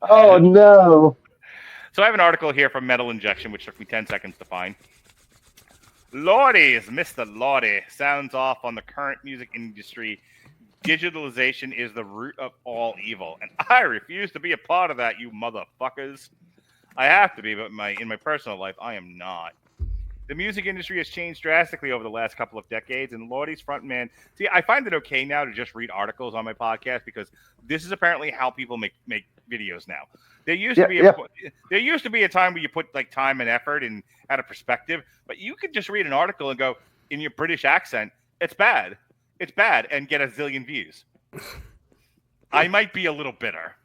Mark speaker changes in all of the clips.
Speaker 1: Oh no.
Speaker 2: So I have an article here from Metal Injection, which took me 10 seconds to find. Lordy's Mr. Lordy sounds off on the current music industry. Digitalization is the root of all evil, and I refuse to be a part of that, you motherfuckers. I have to be, but in my personal life, I am not. The music industry has changed drastically over the last couple of decades, and Lordy's frontman. See, I find it okay now to just read articles on my podcast because this is apparently how people make videos now. There used to
Speaker 1: Yeah,
Speaker 2: be
Speaker 1: yeah.
Speaker 2: a time where you put like time and effort and had a perspective, but you could just read an article and go in your British accent, it's bad, and get a zillion views. I might be a little bitter.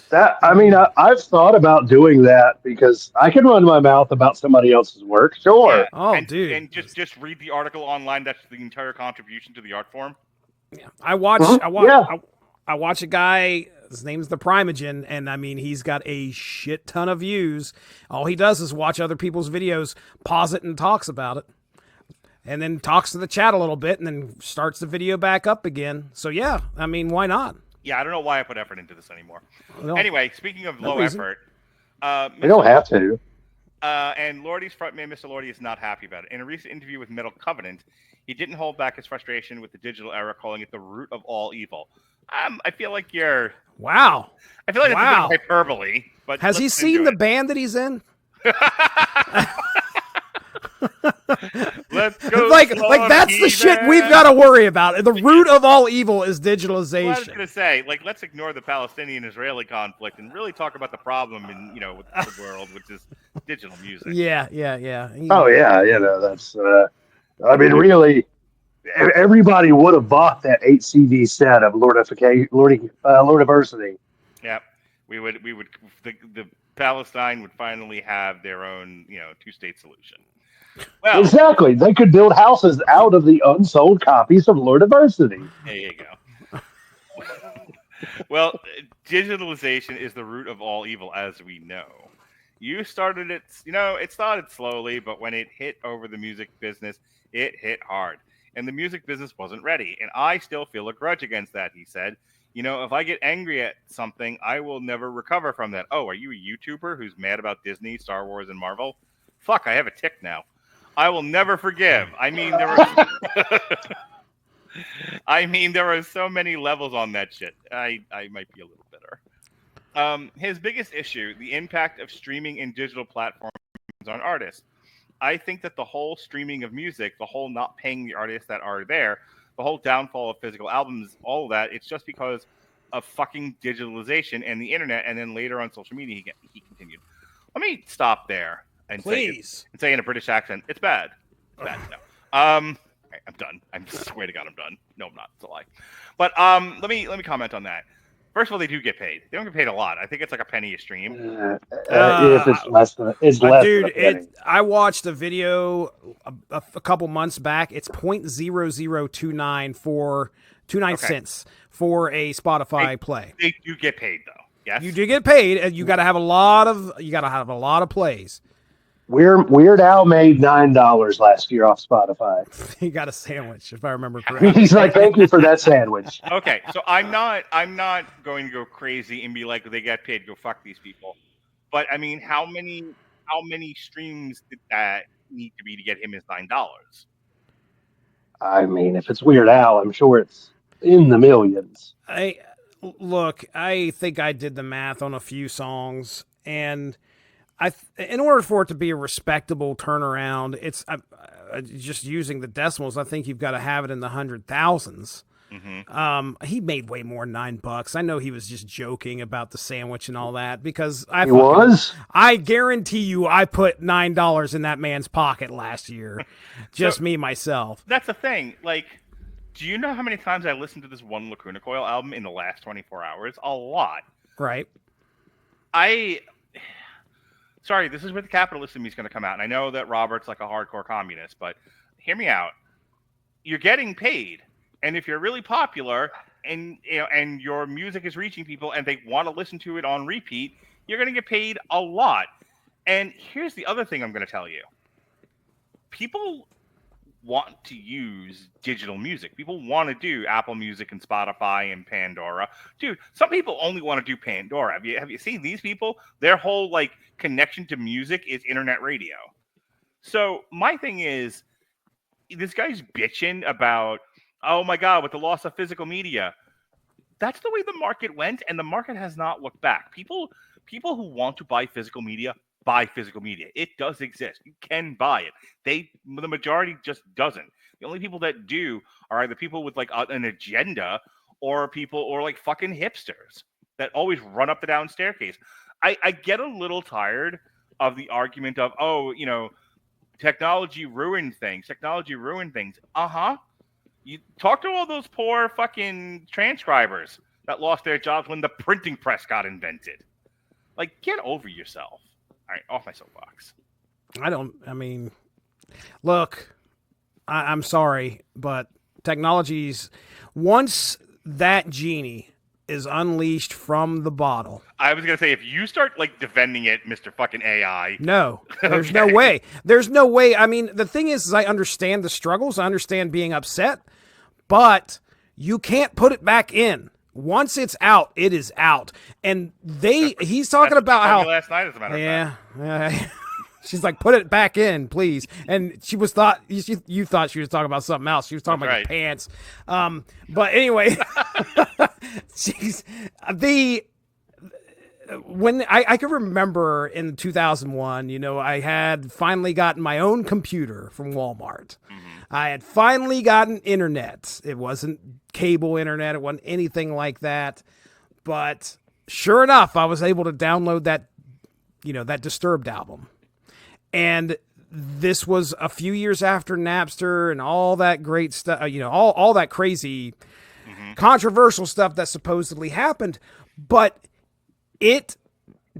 Speaker 1: I've thought about doing that because I can run my mouth about somebody else's work.
Speaker 2: Yeah,
Speaker 1: Sure.
Speaker 3: Oh,
Speaker 2: and
Speaker 3: dude.
Speaker 2: just read the article online. That's the entire contribution to the art form.
Speaker 3: I watch.
Speaker 1: Mhm.
Speaker 3: I watch.
Speaker 1: Yeah.
Speaker 3: I watch a guy. His name's the Primogen, and I mean he's got a shit ton of views. All he does is watch other people's videos, pause it, and talks about it, and then talks to the chat a little bit, and then starts the video back up again. So yeah, I mean, why not?
Speaker 2: Yeah, I don't know why I put effort into this anymore.
Speaker 3: No,
Speaker 2: Anyway, speaking of
Speaker 3: no
Speaker 2: low
Speaker 3: reason.
Speaker 2: effort,
Speaker 1: We don't have to.
Speaker 2: and Lordy's frontman, Mr. Lordy, is not happy about it. In a recent interview with Metal Covenant, he didn't hold back his frustration with the digital era, calling it the root of all evil. I feel like
Speaker 3: Wow.
Speaker 2: I feel like it's a
Speaker 3: Wow.
Speaker 2: bit of hyperbole. But
Speaker 3: Has he
Speaker 2: let's
Speaker 3: seen
Speaker 2: into
Speaker 3: the
Speaker 2: it.
Speaker 3: band that he's in?
Speaker 2: Let's go,
Speaker 3: like that's the shit we've got to worry about. The root of all evil is
Speaker 2: Well, I was
Speaker 3: digitalization.
Speaker 2: gonna say, like, let's ignore the Palestinian-Israeli conflict and really talk about the problem in with the world, which is digital music.
Speaker 3: Yeah.
Speaker 1: Oh yeah, that's. Really, everybody would have bought that 8 CD set of Lordiversity.
Speaker 2: Yeah, we would the Palestine would finally have their own two-state solution. Well,
Speaker 1: Exactly. They could build houses out of the unsold copies of Lordiversity.
Speaker 2: there you go. Well, digitalization is the root of all evil, as we know. You started it, it started slowly, but when it hit over the music business, it hit hard. And the music business wasn't ready. And I still feel a grudge against that, he said. If I get angry at something, I will never recover from that. Oh, are you a YouTuber who's mad about Disney, Star Wars, and Marvel? Fuck, I have a tick now. I will never forgive. I mean, there are so many levels on that shit. I might be a little bitter. His biggest issue, the impact of streaming and digital platforms on artists. I think that the whole streaming of music, the whole not paying the artists that are there, the whole downfall of physical albums, all of that, it's just because of fucking digitalization and the internet, and then later on social media, he continued. Let me stop there and
Speaker 3: Please.
Speaker 2: say in a British accent, it's bad. It's bad. No. I'm done. I swear to God, I'm done. No, I'm not. It's a lie. But let me comment on that. First of all, they do get paid. They don't get paid a lot. I think it's like a penny a stream.
Speaker 1: If it's less than
Speaker 3: Dude,
Speaker 1: a penny.
Speaker 3: I watched a video a couple months back. It's 0.0029 for 29 cents for a Spotify play.
Speaker 2: They do get paid though. Yes,
Speaker 3: You do get paid, and you got to have a lot of plays.
Speaker 1: Weird Al made $9 last year off Spotify.
Speaker 3: He got a sandwich, if I remember correctly.
Speaker 1: He's like, "Thank you for that sandwich."
Speaker 2: Okay, so I'm not going to go crazy and be like they got paid. Go fuck these people. But I mean, how many streams did that need to be to get him his $9?
Speaker 1: I mean, if it's Weird Al, I'm sure it's in the millions.
Speaker 3: I think I did the math on a few songs, and in order for it to be a respectable turnaround, it's just using the decimals. I think you've got to have it in the 100,000s.
Speaker 2: Mm-hmm.
Speaker 3: He made way more than $9. I know he was just joking about the sandwich and all that because I guarantee you, I put $9 in that man's pocket last year, just me myself.
Speaker 2: That's the thing. Like, do you know how many times I listened to this one Lacuna Coil album in the last 24 hours? A lot.
Speaker 3: Right.
Speaker 2: Sorry, this is where the capitalist in me is going to come out. And I know that Robert's like a hardcore communist, but hear me out. You're getting paid. And if you're really popular and your music is reaching people and they want to listen to it on repeat, you're going to get paid a lot. And here's the other thing I'm going to tell you. People want to use digital music. People want to do Apple Music and Spotify and Pandora. Dude, some people only want to do Pandora. Have you seen these people? Their whole like connection to music is internet radio. So my thing is, this guy's bitching about, oh my God, with the loss of physical media. That's the way the market went, and the market has not looked back. People who want to buy physical media buy physical media. It does exist. You can buy it. The majority just doesn't. The only people that do are either people with like an agenda or people or like fucking hipsters that always run up the down staircase. I get a little tired of the argument of, oh, you know, technology ruined things. Technology ruined things. You talk to all those poor fucking transcribers that lost their jobs when the printing press got invented. Like, get over yourself. All right, off my soapbox.
Speaker 3: Look, I'm sorry, but technologies, once that genie is unleashed from the bottle.
Speaker 2: I was going to say, if you start, like, defending it, Mr. fucking AI.
Speaker 3: No, there's no way. There's no way. I mean, the thing is I understand the struggles. I understand being upset, but you can't put it back in. Once it's out, it is out. And he's talking about how
Speaker 2: last night, as a matter of fact.
Speaker 3: Yeah. She's like, put it back in, please. And you thought she was talking about something else. She was talking about your pants. But anyway, when I can remember in 2001, you know, I had finally gotten my own computer from Walmart. Mm-hmm. I had finally gotten internet. It wasn't cable internet. It wasn't anything like that. But sure enough, I was able to download that Disturbed album. And this was a few years after Napster and all that great stuff, you know, all that crazy, controversial stuff that supposedly happened. But it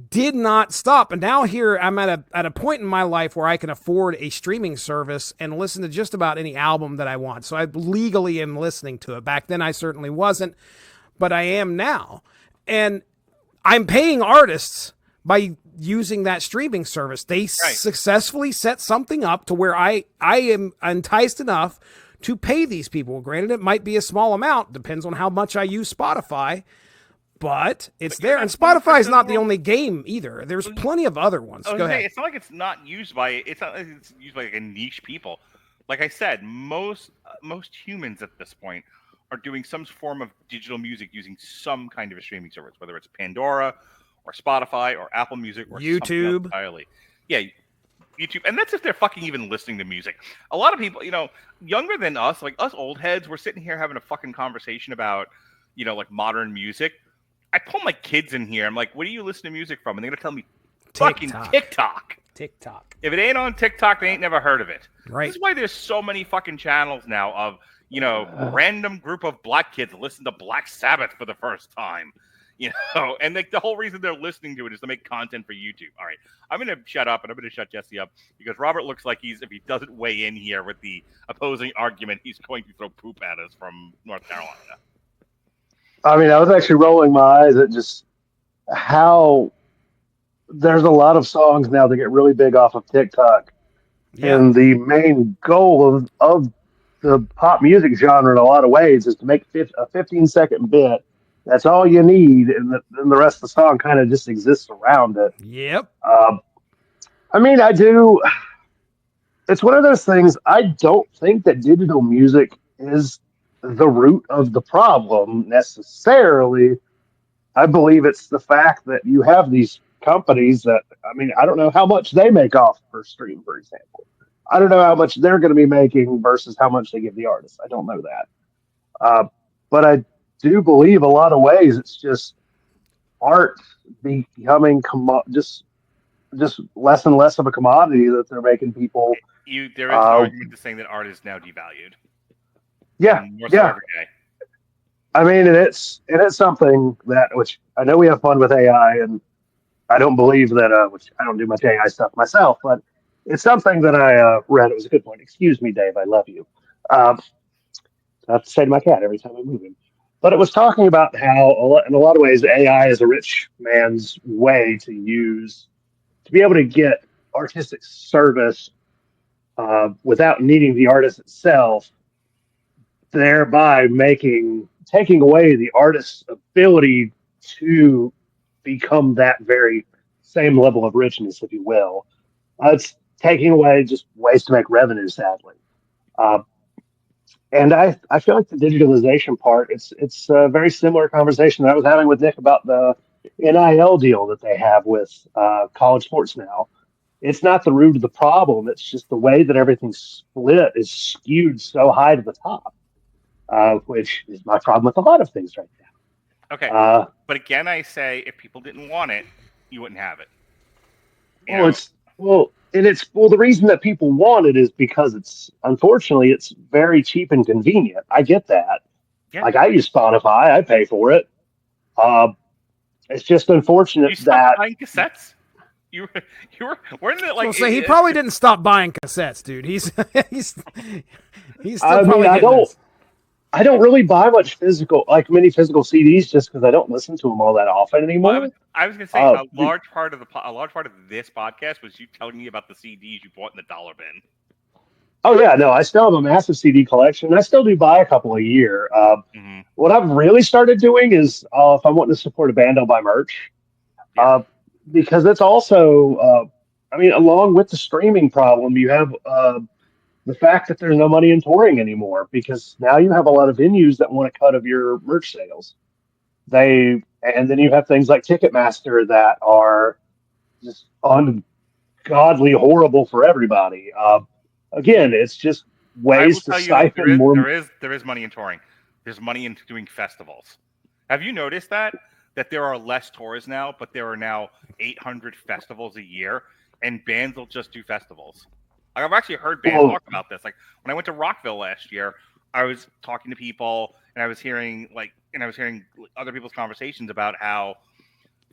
Speaker 3: did not stop. And now here I'm at a point in my life where I can afford a streaming service and listen to just about any album that I want. So I legally am listening to it. Back then I certainly wasn't, but I am now. And I'm paying artists by using that streaming service. They successfully set something up to where I am enticed enough to pay these people. Granted, it might be a small amount. Depends on how much I use Spotify. But it's there, and Spotify is not the only game either. There's plenty of other ones. Go ahead.
Speaker 2: It's not like it's not used by. It's not like it's used by like a niche people. Like I said, most humans at this point are doing some form of digital music using some kind of a streaming service, whether it's Pandora or Spotify or Apple Music or
Speaker 3: YouTube.
Speaker 2: Entirely. Yeah, YouTube, and that's if they're fucking even listening to music. A lot of people, you know, younger than us, like us old heads, we're sitting here having a fucking conversation about, you know, like modern music. I pull my kids in here. I'm like, "What do you listen to music from?" And they're gonna tell me, "Fucking TikTok."
Speaker 3: TikTok.
Speaker 2: If it ain't on TikTok, they ain't never heard of it.
Speaker 3: Right.
Speaker 2: This is why there's so many fucking channels now of, you know, random group of black kids listen to Black Sabbath for the first time. You know, and like the whole reason they're listening to it is to make content for YouTube. All right, I'm gonna shut up and I'm gonna shut Jesse up because Robert looks like if he doesn't weigh in here with the opposing argument, he's going to throw poop at us from North Carolina.
Speaker 1: I mean, I was actually rolling my eyes at just how there's a lot of songs now that get really big off of TikTok. Yeah. And the main goal of the pop music genre in a lot of ways is to make a 15-second bit. That's all you need, and then the rest of the song kind of just exists around it.
Speaker 3: Yep.
Speaker 1: I mean, I do. It's one of those things. I don't think that digital music is the root of the problem necessarily. I believe it's the fact that you have these companies that, I mean, I don't know how much they make off per stream, for example. I don't know how much they're going to be making versus how much they give the artist. I don't know that. But I do believe a lot of ways it's just art becoming just less and less of a commodity that they're making people.
Speaker 2: There is an argument to saying that art is now devalued.
Speaker 1: Yeah, yeah. I mean, and it's something that, which I know we have fun with AI, and I don't believe that, which I don't do much AI stuff myself, but it's something that I read. It was a good point. Excuse me, Dave. I love you. I have to say to my cat every time I move him. But it was talking about how, in a lot of ways, AI is a rich man's way to be able to get artistic service without needing the artist itself, thereby taking away the artist's ability to become that very same level of richness, if you will. It's taking away just ways to make revenue, sadly. Uh, and I feel like the digitalization part, it's a very similar conversation that I was having with Nick about the NIL deal that they have with college sports now. It's not the root of the problem. It's just the way that everything's split is skewed so high to the top, which is my problem with a lot of things right
Speaker 2: Okay,
Speaker 1: now.
Speaker 2: but again, I say if people didn't want it, you wouldn't have it.
Speaker 1: The reason that people want it is because unfortunately it's very cheap and convenient. I get that.
Speaker 2: Yeah.
Speaker 1: Like I use Spotify, I pay for it. It's just unfortunate
Speaker 2: You stopped
Speaker 1: that
Speaker 2: buying cassettes. You were weren't it like?
Speaker 3: So he probably didn't stop buying cassettes, dude. He's still
Speaker 1: I mean,
Speaker 3: probably
Speaker 1: I
Speaker 3: getting
Speaker 1: don't
Speaker 3: this.
Speaker 1: I don't really buy many physical CDs just because I don't listen to them all that often anymore.
Speaker 2: Well, I was going to say
Speaker 1: Uh,
Speaker 2: a large part of this podcast was you telling me about the CDs you bought in the dollar bin.
Speaker 1: Oh yeah, no, I still have a massive CD collection. I still do buy a couple a year. What I've really started doing is if I'm wanting to support a band, I'll buy merch.
Speaker 2: Yeah.
Speaker 1: Because it's also, along with the streaming problem, you have the fact that there's no money in touring anymore because now you have a lot of venues that want a cut of your merch sales. And then you have things like Ticketmaster that are just ungodly horrible for everybody. Again, it's just
Speaker 2: I will
Speaker 1: ways to
Speaker 2: tell you that
Speaker 1: siphon more.
Speaker 2: there is money in touring. There's money in doing festivals. Have you noticed that there are less tours now, but there are now 800 festivals a year, and bands will just do festivals. I've actually heard bands talk about this. Like when I went to Rockville last year, I was talking to people, and I was hearing other people's conversations about how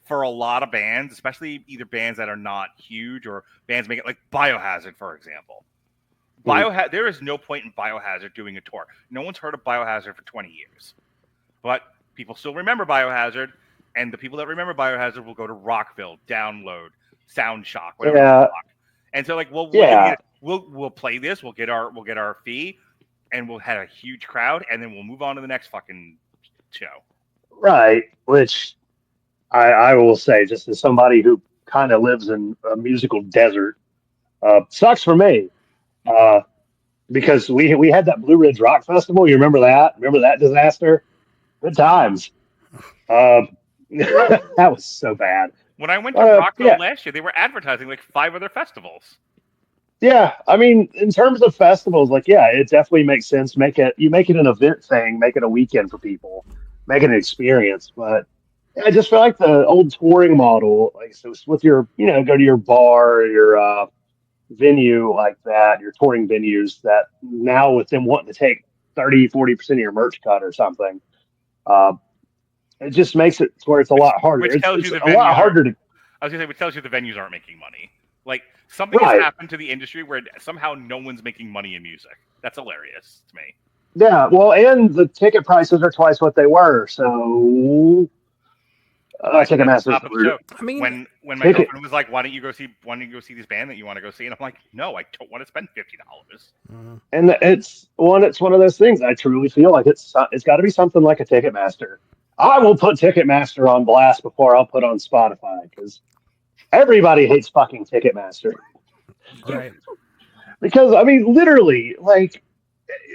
Speaker 2: for a lot of bands, especially either bands that are not huge or bands make it like Biohazard, for example. There is no point in Biohazard doing a tour. No one's heard of Biohazard for 20 years. But people still remember Biohazard, and the people that remember Biohazard will go to Rockville, Download, Soundshock, whatever.
Speaker 1: Yeah.
Speaker 2: And so, like, we'll play this, we'll get our fee, and we'll have a huge crowd, and then we'll move on to the next fucking show.
Speaker 1: Right, which I will say, just as somebody who kind of lives in a musical desert, sucks for me. Because we had that Blue Ridge Rock Festival. You remember that? Remember that disaster? Good times. That was so bad.
Speaker 2: When I went to Rockville last year, they were advertising like 5 other festivals.
Speaker 1: Yeah, I mean, in terms of festivals, like, yeah, it definitely makes sense. You make it an event thing, make it a weekend for people, make it an experience. But I just feel like the old touring model, like, so with your, go to your bar, or your venue like that, your touring venues, that now with them wanting to take 30-40% of your merch cut or something, it just makes it to where it's a lot harder.
Speaker 2: Which tells
Speaker 1: it's
Speaker 2: you
Speaker 1: a lot harder to.
Speaker 2: I was gonna say, which tells you the venues aren't making money. Like something has happened to the industry where somehow no one's making money in music. That's hilarious to me.
Speaker 1: Yeah, well, and the ticket prices are twice what they were. So Ticketmaster's the root.
Speaker 3: I mean,
Speaker 2: when my girlfriend was like, "Why don't you go see this band that you want to go see?" and I'm like, "No, I don't want to spend $50."
Speaker 1: And it's one of those things. I truly feel like it's got to be something like a Ticketmaster. I will put Ticketmaster on blast before I'll put on Spotify because everybody hates fucking Ticketmaster.
Speaker 3: Right.
Speaker 1: Because I mean, literally, like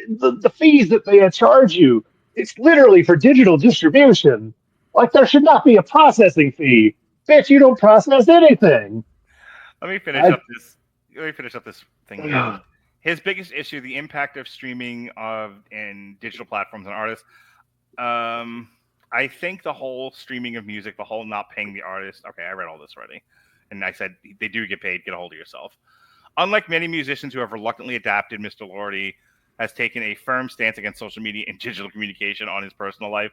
Speaker 1: the fees that they charge you, it's literally for digital distribution. Like there should not be a processing fee. Bitch, you don't process anything.
Speaker 2: Let me finish up this thing here. His biggest issue: the impact of streaming and digital platforms on artists. I think the whole streaming of music, the whole not paying the artist. Okay, I read all this already, and I said they do get paid. Get a hold of yourself. Unlike many musicians who have reluctantly adapted, Mr. Lordy has taken a firm stance against social media and digital communication on his personal life,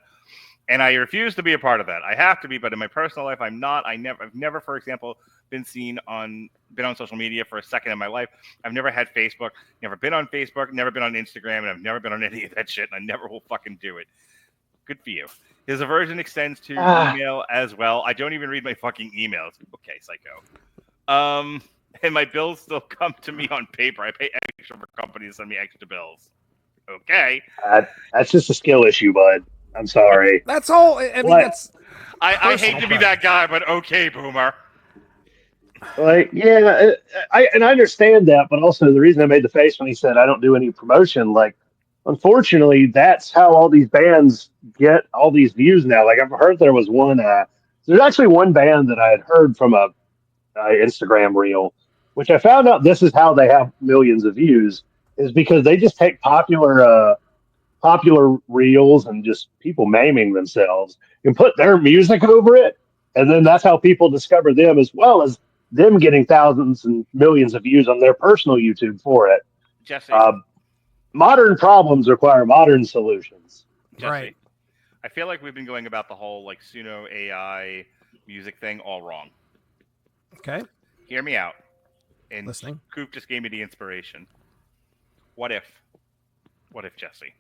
Speaker 2: and I refuse to be a part of that. I have to be, but in my personal life, I'm not. I've never, for example, been on social media for a second in my life. I've never had Facebook, never been on Facebook, never been on Instagram, and I've never been on any of that shit, and I never will fucking do it. Good for you. His aversion extends to email as well. I don't even read my fucking emails. Okay, psycho. and my bills still come to me on paper. I pay extra for companies to send me extra bills. Okay.
Speaker 1: That's just a skill issue, bud. I'm sorry.
Speaker 3: That's all. I mean,
Speaker 1: What?
Speaker 3: that's
Speaker 2: I hate
Speaker 3: personal
Speaker 2: to be that guy, but okay, Boomer.
Speaker 1: Like, yeah, I understand that, but also the reason I made the face when he said I don't do any promotion, like, unfortunately, that's how all these bands get all these views now. Like, I've heard there was one. There's actually one band that I had heard from a Instagram reel, which I found out this is how they have millions of views, is because they just take popular reels and just people maiming themselves and put their music over it, and then that's how people discover them, as well as them getting thousands and millions of views on their personal YouTube for it.
Speaker 2: Jesse.
Speaker 1: Modern problems require modern solutions.
Speaker 2: Jesse.
Speaker 3: Right.
Speaker 2: I feel like we've been going about the whole like Suno AI music thing all wrong.
Speaker 3: okay.
Speaker 2: Hear me out. And
Speaker 3: Listening.
Speaker 2: Coop just gave me the inspiration. What if, Jesse?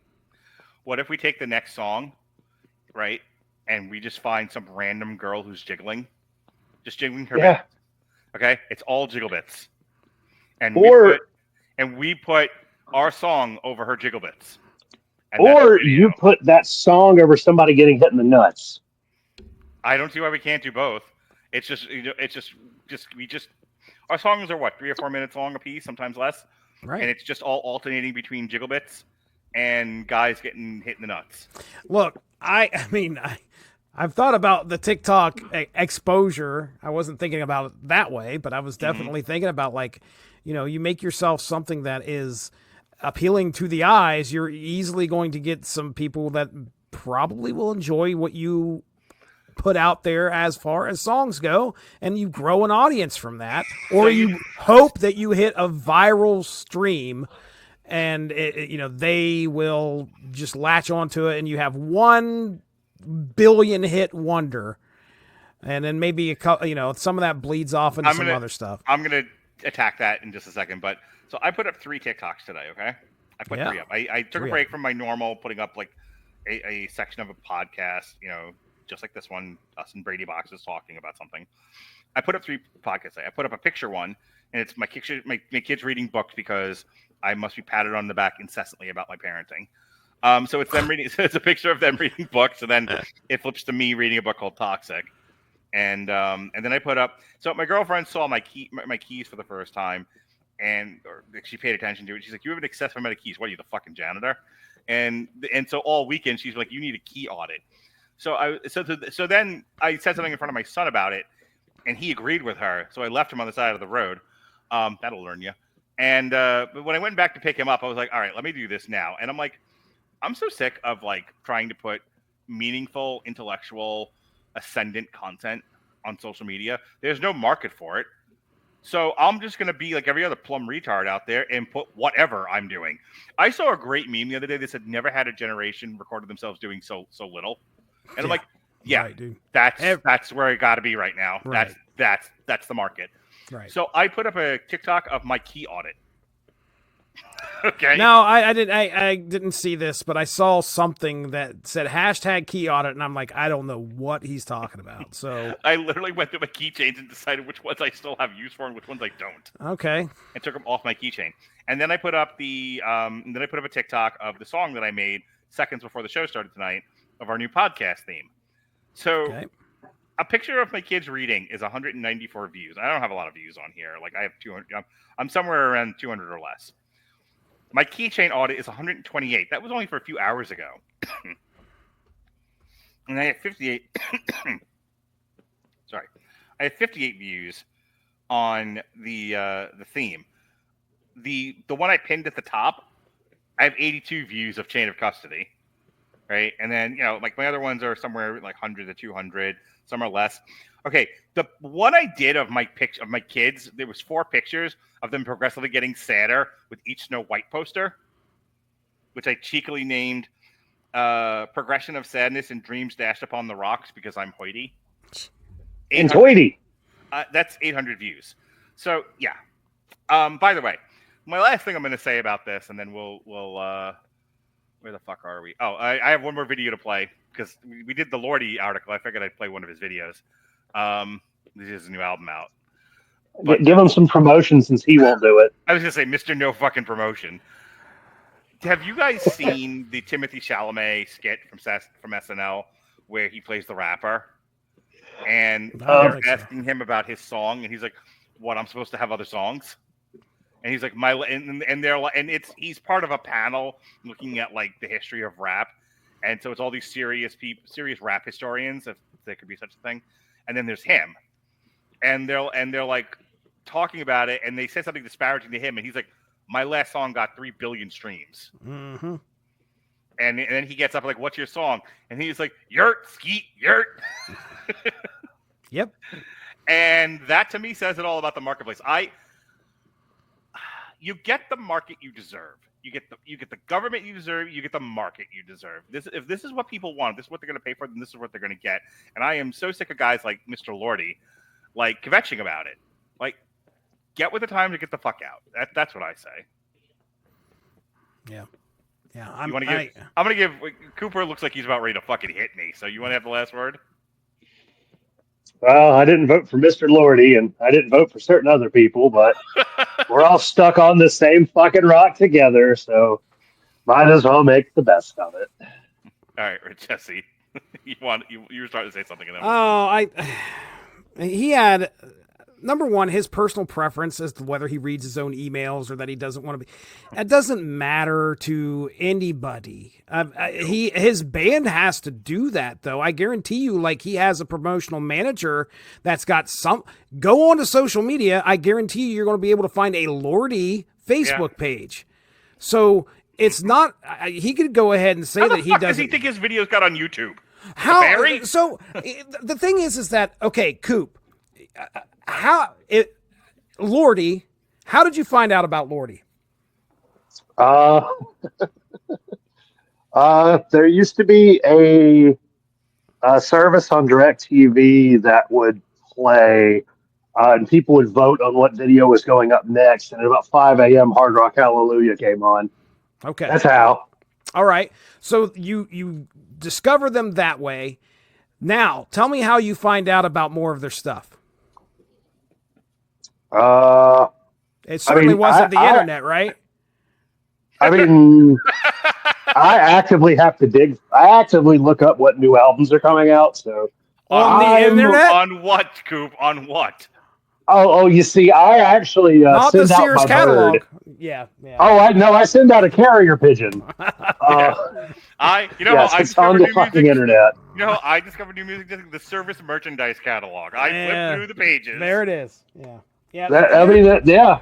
Speaker 2: What if we take the next song, right, and we just find some random girl who's jiggling her
Speaker 1: Yeah.
Speaker 2: bits. Okay? It's all jiggle bits. And
Speaker 1: Or
Speaker 2: we put our song over her jiggle bits. And
Speaker 1: or you put that song over somebody getting hit in the nuts.
Speaker 2: I don't see why we can't do both. It's just our songs are what, 3 or 4 minutes long a piece, sometimes less.
Speaker 3: Right.
Speaker 2: And it's just all alternating between jiggle bits and guys getting hit in the nuts.
Speaker 3: Look, I mean, I've thought about the TikTok exposure. I wasn't thinking about it that way, but I was definitely thinking about, like, you make yourself something that is appealing to the eyes. You're easily going to get some people that probably will enjoy what you put out there as far as songs go, and you grow an audience from that, or you hope that you hit a viral stream and they will just latch onto it, and you have 1 billion hit wonder, and then maybe some of that bleeds off into some other stuff.
Speaker 2: I'm gonna attack that in just a second, but so I put up 3 TikToks today. Okay, I put 3 up. I took a break from my normal putting up like a section of a podcast, just like this one, us and Brady Boxes talking about something. I put up 3 podcasts. I put up a picture one, and it's my kids reading books because I must be patted on the back incessantly about my parenting. So it's them reading. So it's a picture of them reading books, and then it flips to me reading a book called Toxic. And then I put up. So my girlfriend saw my keys for the first time, and she paid attention to it. She's like, "You have an excessive amount of keys. What are you, the fucking janitor?" And so all weekend she's like, "You need a key audit." So then I said something in front of my son about it, and he agreed with her. So I left him on the side of the road. That'll learn you. And but when I went back to pick him up, I was like, all right, let me do this now. And I'm like, I'm so sick of like trying to put meaningful, intellectual, ascendant content on social media. There's no market for it. So I'm just going to be like every other plum retard out there and put whatever I'm doing. I saw a great meme the other day that said never had a generation recorded themselves doing so little. And I'm like, yeah,
Speaker 3: right, dude.
Speaker 2: That's where I got to be right now.
Speaker 3: Right.
Speaker 2: That's the market.
Speaker 3: Right.
Speaker 2: So I put up a TikTok of my key audit. Okay.
Speaker 3: No, I didn't see this, but I saw something that said #key audit, and I'm like, I don't know what he's talking about. So
Speaker 2: I literally went through my keychains and decided which ones I still have use for and which ones I don't.
Speaker 3: Okay.
Speaker 2: And took them off my keychain. And then I put up a TikTok of the song that I made seconds before the show started tonight of our new podcast theme. So a picture of my kids reading is 194 views. I don't have a lot of views on here. Like I have 200. I'm somewhere around 200 or less. My keychain audit is 128. That was only for a few hours ago. And I have 58. Sorry. I have 58 views on the theme. The one I pinned at the top, I have 82 views of Chain of Custody. Right? And then, like my other ones are somewhere like 100 to 200, some are less. Okay, the one I did of my kids, there was 4 pictures of them progressively getting sadder with each Snow White poster, which I cheekily named Progression of Sadness and Dreams Dashed Upon the Rocks because I'm hoity.
Speaker 1: And hoity.
Speaker 2: That's 800 views. So, yeah. By the way, my last thing I'm going to say about this, and then we'll where the fuck are we? Oh, I have one more video to play because we did the Lordy article. I figured I'd play one of his videos. This is a new album out. But
Speaker 1: Give him some promotion since he won't do it.
Speaker 2: I was gonna say, Mr. No fucking promotion. Have you guys seen the Timothy Chalamet skit from SNL where he plays the rapper? And they're asking him about his song, and he's like, "What? I'm supposed to have other songs?" And he's like, and they're like, and he's part of a panel looking at like the history of rap, and so it's all these serious rap historians, if there could be such a thing, and then there's him, and they're like talking about it, and they say something disparaging to him, and he's like, "My last song got 3 billion streams."
Speaker 3: Mm-hmm.
Speaker 2: And then he gets up like, "What's your song?" And he's like, "Yurt, skeet, yurt."
Speaker 3: Yep.
Speaker 2: And that to me says it all about the marketplace. You get the market you deserve. You get the government you deserve. You get the market you deserve. If this is what people want, this is what they're going to pay for, then this is what they're going to get. And I am so sick of guys like Mr. Lordy, like kvetching about it. Like, get with the time to get the fuck out. That's what I say.
Speaker 3: Yeah. Yeah. I'm
Speaker 2: gonna give Cooper looks like he's about ready to fucking hit me. So you want to have the last word?
Speaker 1: Well, I didn't vote for Mr. Lordy, and I didn't vote for certain other people, but we're all stuck on the same fucking rock together, so might as well make the best of it.
Speaker 2: All right, Jesse, you were starting to say something.
Speaker 3: He had number one, his personal preference as to whether he reads his own emails or that he doesn't want to be. That doesn't matter to anybody. His band has to do that, though. I guarantee you, like, he has a promotional manager that's got some. Go on to social media. I guarantee you're going to be able to find a Lordy Facebook page. So it's not. He could go ahead and say
Speaker 2: How
Speaker 3: that
Speaker 2: the
Speaker 3: he
Speaker 2: fuck
Speaker 3: doesn't.
Speaker 2: Does he think his videos got on YouTube?
Speaker 3: How?
Speaker 2: Barry?
Speaker 3: So the thing is that okay, Coop. Lordy, how did you find out about Lordy?
Speaker 1: There used to be a service on DirecTV that would play, and people would vote on what video was going up next. And at about 5 a.m., Hard Rock Hallelujah came on.
Speaker 3: Okay,
Speaker 1: that's how.
Speaker 3: All right, so you discover them that way. Now, tell me how you find out about more of their stuff. It certainly wasn't the internet, right?
Speaker 1: I mean, I actively have to dig. I actively look up what new albums are coming out. So
Speaker 3: on the internet,
Speaker 2: on what, Coop? On what?
Speaker 1: Oh! You see, I actually
Speaker 3: not
Speaker 1: send
Speaker 3: the
Speaker 1: out
Speaker 3: Sears
Speaker 1: my
Speaker 3: catalog.
Speaker 1: bird.
Speaker 3: Yeah.
Speaker 1: Oh, I send out a carrier pigeon.
Speaker 2: I
Speaker 1: on the fucking internet.
Speaker 2: You know how I discovered new music? The Service merchandise catalog. I flip through the pages.
Speaker 3: There it is. Yeah.
Speaker 1: Yeah.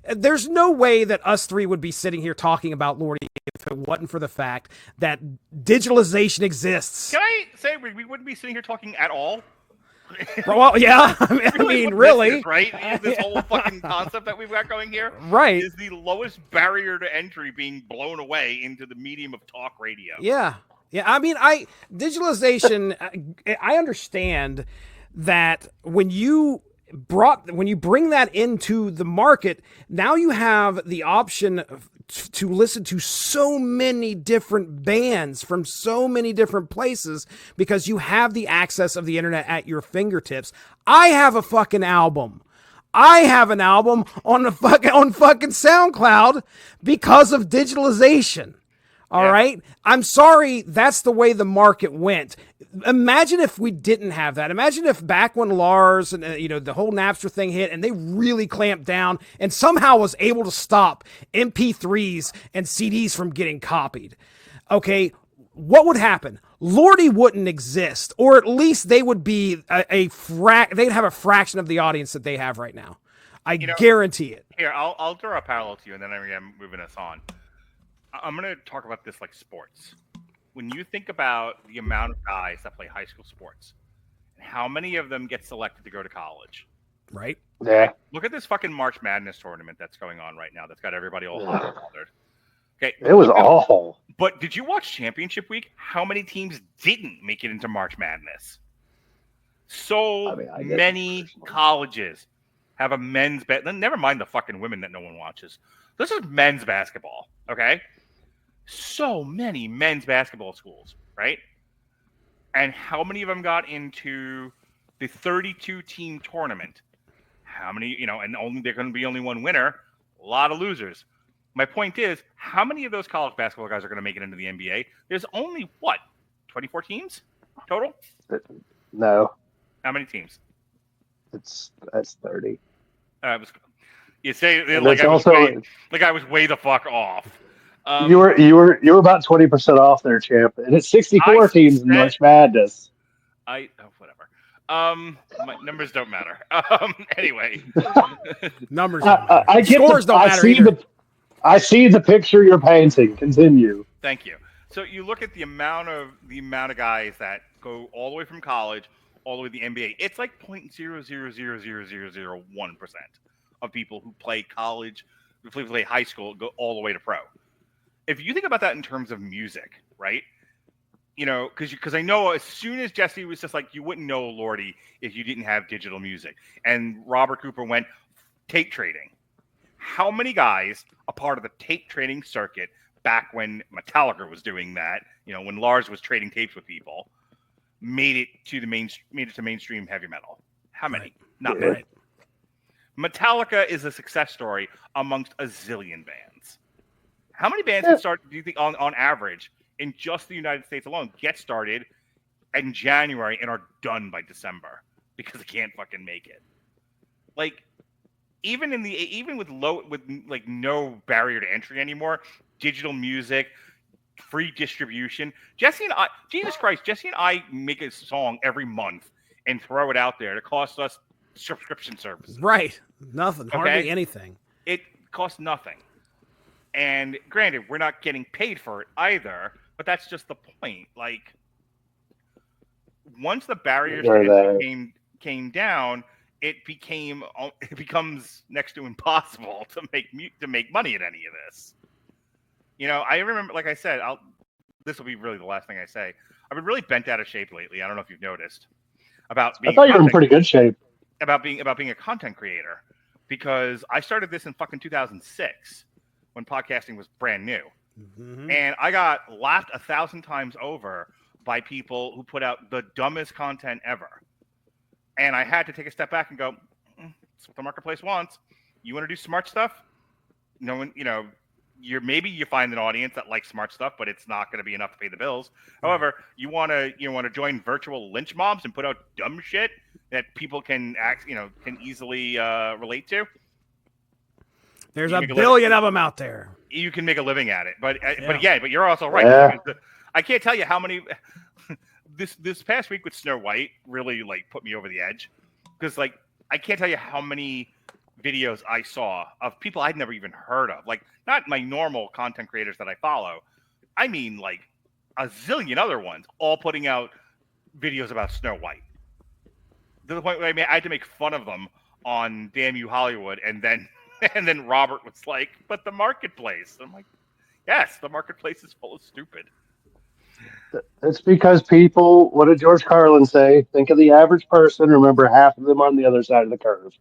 Speaker 3: There's no way that us three would be sitting here talking about Lordy if it wasn't for the fact that digitalization exists.
Speaker 2: Can I say we wouldn't be sitting here talking at all?
Speaker 3: Well, yeah. I mean, really.
Speaker 2: Is, right? This whole fucking concept that we've got going here
Speaker 3: right.
Speaker 2: is the lowest barrier to entry being blown away into the medium of talk radio.
Speaker 3: Yeah. Yeah. I mean, digitalization, I understand that when you bring that into the market, now you have the option to listen to so many different bands from so many different places because you have the access of the internet at your fingertips. I have a fucking album. I have an album on fucking SoundCloud because of digitalization. All right. I'm sorry. That's the way the market went. Imagine if we didn't have that. Imagine if back when Lars and the whole Napster thing hit and they really clamped down and somehow was able to stop MP3s and CDs from getting copied. Okay. What would happen? Lordy wouldn't exist, or at least they would be they'd have a fraction of the audience that they have right now. I guarantee it.
Speaker 2: Here, I'll draw a parallel to you, and then I'm moving us on. I'm going to talk about this like sports. When you think about the amount of guys that play high school sports, and how many of them get selected to go to college,
Speaker 3: right?
Speaker 1: Yeah.
Speaker 2: Look at this fucking March Madness tournament that's going on right now. That's got everybody all hot and bothered. Okay,
Speaker 1: it was awful.
Speaker 2: But did you watch Championship Week? How many teams didn't make it into March Madness? Many colleges have a men's never mind the fucking women that no one watches. This is men's basketball, okay? So many men's basketball schools, right? And how many of them got into the 32-team tournament? how many, and only they're going to be only one winner, a lot of losers. My point is, how many of those college basketball guys are going to make it into the NBA? There's only, 24 teams total?
Speaker 1: No,
Speaker 2: How many teams?
Speaker 1: that's 30.
Speaker 2: You say
Speaker 1: And
Speaker 2: like
Speaker 1: it's
Speaker 2: I was way the fuck off.
Speaker 1: You were about 20% off there, champ. And it's 64 teams in March Madness.
Speaker 2: Whatever. My numbers don't matter. Anyway,
Speaker 3: Numbers don't matter.
Speaker 1: I get
Speaker 3: Scores don't matter either.
Speaker 1: I see the picture you're painting. Continue.
Speaker 2: Thank you. So you look at the amount of guys that go all the way from college all the way to the NBA. It's like 0.0000001% of people who play college, who play high school, go all the way to pro. If you think about that in terms of music, right? Because I know as soon as Jesse was just like, you wouldn't know Lordy if you didn't have digital music. And Robert Cooper went tape trading. How many guys, a part of the tape trading circuit back when Metallica was doing that, when Lars was trading tapes with people, made it to mainstream heavy metal? How many?
Speaker 3: Right.
Speaker 2: Not many. Metallica is a success story amongst a zillion bands. How many bands do you think on average in just the United States alone get started in January and are done by December because they can't fucking make it? Like, even with no barrier to entry anymore, digital music, free distribution. Jesse and I make a song every month and throw it out there to cost us subscription services.
Speaker 3: Right. Nothing. Hardly anything.
Speaker 2: It costs nothing. And granted, we're not getting paid for it either, but that's just the point. Like, once the barriers came down, it becomes next to impossible to make money at any of this. I remember, like I said, this will be really the last thing I say. I've been really bent out of shape lately. I don't know if you've noticed. I thought
Speaker 1: you were in pretty good shape.
Speaker 2: About being a content creator, because I started this in fucking 2006 when podcasting was brand new.
Speaker 3: Mm-hmm.
Speaker 2: And I got laughed 1,000 times over by people who put out the dumbest content ever. And I had to take a step back and go, that's what the marketplace wants. You want to do smart stuff? Maybe you find an audience that likes smart stuff, but it's not going to be enough to pay the bills. However, you want to join virtual lynch mobs and put out dumb shit that people can easily relate to.
Speaker 3: There's a billion of them out there.
Speaker 2: You can make a living at it, but you're also right. Yeah. I can't tell you how many. This past week with Snow White really put me over the edge, because I can't tell you how many videos I saw of people I'd never even heard of, not my normal content creators that I follow. I mean, a zillion other ones, all putting out videos about Snow White. To the point where I had to make fun of them on Damn You Hollywood, and then Robert was like, "But the marketplace." And I'm like, "Yes, the marketplace is full of stupid."
Speaker 1: It's because people, what did George Carlin say? Think of the average person. Remember, half of them on the other side of the curve.